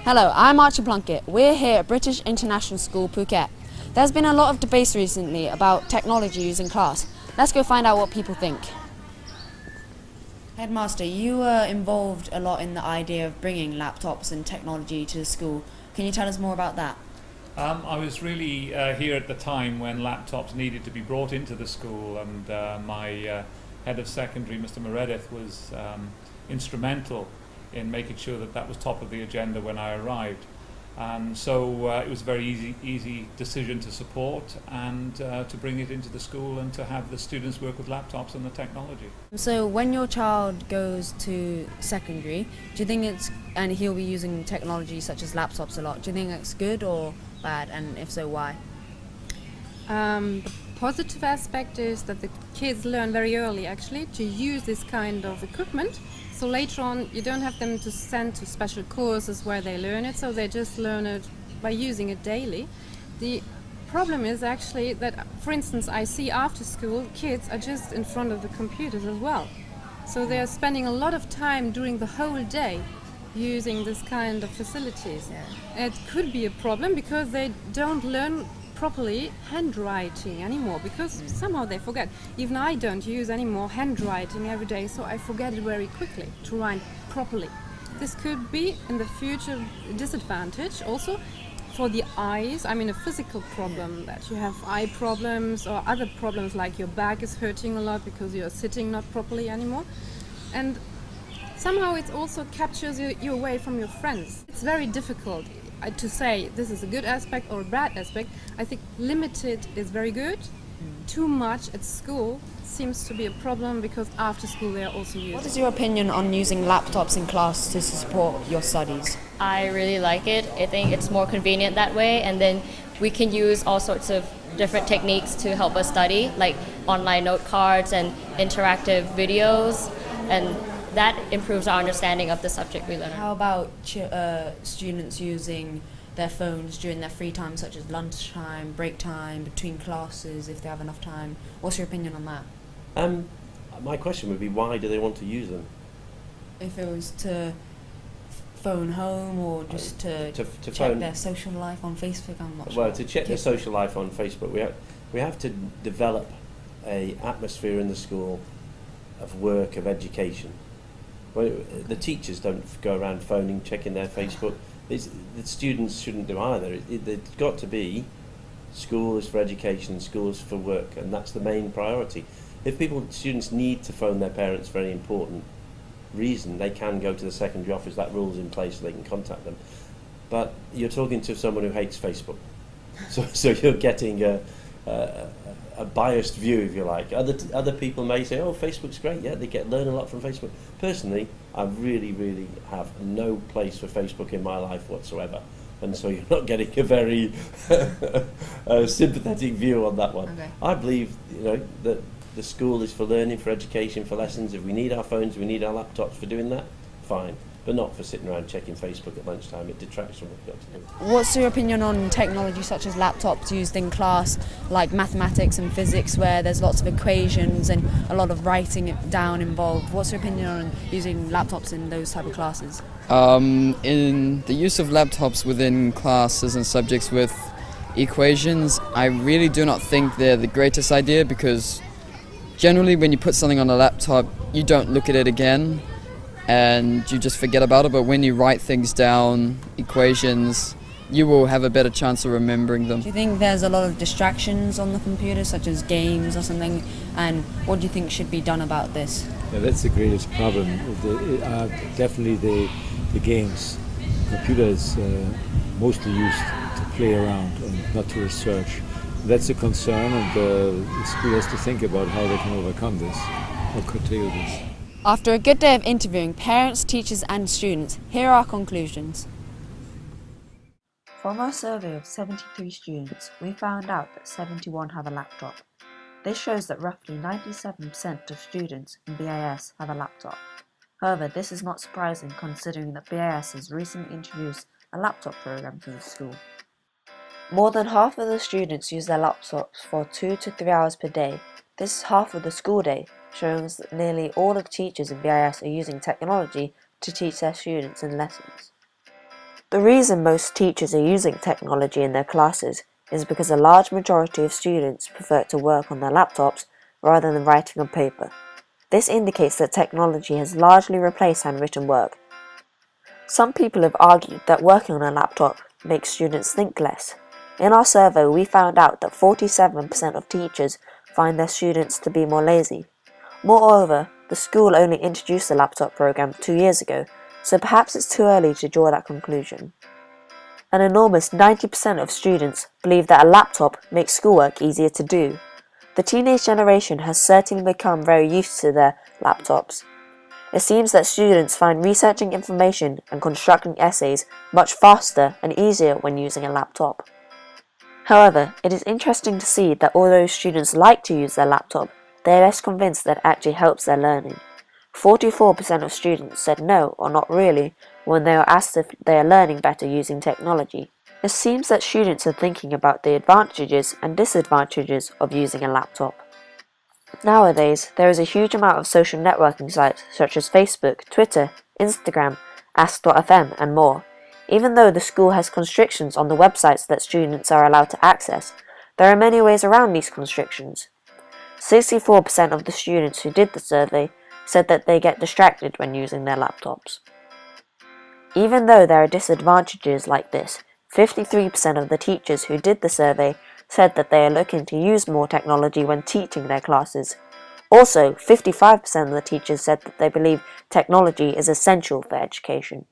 Hello, I'm Archie. We're here at British International School, Phuket. There's been a lot of debates recently about technology used in class. Let's go find out what people think. Headmaster, you were involved a lot in the idea of bringing laptops and technology to the school. Can you tell us more about that? I was really here at the time when laptops needed to be brought into the school, and my head of secondary, Mr. Meredith, was instrumental in making sure that that was top of the agenda when I arrived. And so it was a very easy decision to support and to bring it into the school and to have the students work with laptops and the technology. So when your child goes to secondary, do you think and he'll be using technology such as laptops a lot, do you think it's good or bad, and if so, why? The positive aspect is that the kids learn very early actually to use this kind of equipment. So later on, you don't have them to send to special courses where they learn it, so they just learn it by using it daily. The problem is actually that, for instance, I see after school kids are just in front of the computers as well. So they're spending a lot of time during the whole day using this kind of facilities. Yeah. It could be a problem because they don't learn properly handwriting anymore, because somehow they forget. Even I don't use anymore handwriting every day, so I forget it very quickly to write properly. This could be in the future a disadvantage also for the eyes. I mean, a physical problem, that you have eye problems or other problems like your back is hurting a lot because you're sitting not properly anymore. And somehow it also captures you away from your friends. It's very difficult to say this is a good aspect or a bad aspect. I think limited is very good. Too much at school seems to be a problem because after school they are also using. What is your opinion on using laptops in class to support your studies? I really like it. I think it's more convenient that way, and then we can use all sorts of different techniques to help us study, like online note cards and interactive videos, and that improves our understanding of the subject we learn. How about students using their phones during their free time, such as lunchtime, break time, between classes, if they have enough time? What's your opinion on that? My question would be, why do they want to use them? If it was to phone home or just to check phone their social life on Facebook, I'm not sure. Well, to check their social life on Facebook, we have to develop a atmosphere in the school of work, of education. Well, the teachers don't go around phoning, checking their Facebook. The students shouldn't do either. It's got to be school is for education, school is for work, and that's the main priority. If students need to phone their parents for any important reason, they can go to the secondary office. That rule's in place so they can contact them. But you're talking to someone who hates Facebook, so you're getting a biased view, if you like. Other people may say, oh, Facebook's great, yeah, they learn a lot from Facebook. Personally, I really have no place for Facebook in my life whatsoever, and so you're not getting a very sympathetic view on that one. Okay. I believe, that the school is for learning, for education, for lessons. If we need our phones, we need our laptops for doing that, fine. But not for sitting around checking Facebook at lunchtime. It detracts from what we've got to do. What's your opinion on technology such as laptops used in class, like mathematics and physics, where there's lots of equations and a lot of writing it down involved? What's your opinion on using laptops in those type of classes? In the use of laptops within classes and subjects with equations, I really do not think they're the greatest idea, because generally when you put something on a laptop, you don't look at it again and you just forget about it. But when you write things down, equations, you will have a better chance of remembering them. Do you think there's a lot of distractions on the computer, such as games or something? And what do you think should be done about this? Yeah, that's the greatest problem. Definitely the games. Computer is mostly used to play around and not to research. That's a concern, and the school has to think about how they can overcome this or curtail this. After a good day of interviewing parents, teachers and students, here are our conclusions. From our survey of 73 students, we found out that 71 have a laptop. This shows that roughly 97% of students in BIS have a laptop. However, this is not surprising considering that BIS has recently introduced a laptop program to the school. More than half of the students use their laptops for 2 to 3 hours per day. This is half of the school day, showing us that nearly all of the teachers in BIS are using technology to teach their students in lessons. The reason most teachers are using technology in their classes is because a large majority of students prefer to work on their laptops rather than writing on paper. This indicates that technology has largely replaced handwritten work. Some people have argued that working on a laptop makes students think less. In our survey, we found out that 47% of teachers find their students to be more lazy. Moreover, the school only introduced the laptop program 2 years ago, so perhaps it's too early to draw that conclusion. An enormous 90% of students believe that a laptop makes schoolwork easier to do. The teenage generation has certainly become very used to their laptops. It seems that students find researching information and constructing essays much faster and easier when using a laptop. However, it is interesting to see that although students like to use their laptop, they are less convinced that it actually helps their learning. 44% of students said no or not really when they were asked if they are learning better using technology. It seems that students are thinking about the advantages and disadvantages of using a laptop. Nowadays, there is a huge amount of social networking sites such as Facebook, Twitter, Instagram, Ask.fm and more. Even though the school has constrictions on the websites that students are allowed to access, there are many ways around these constrictions. 64% of the students who did the survey said that they get distracted when using their laptops. Even though there are disadvantages like this, 53% of the teachers who did the survey said that they are looking to use more technology when teaching their classes. Also, 55% of the teachers said that they believe technology is essential for education.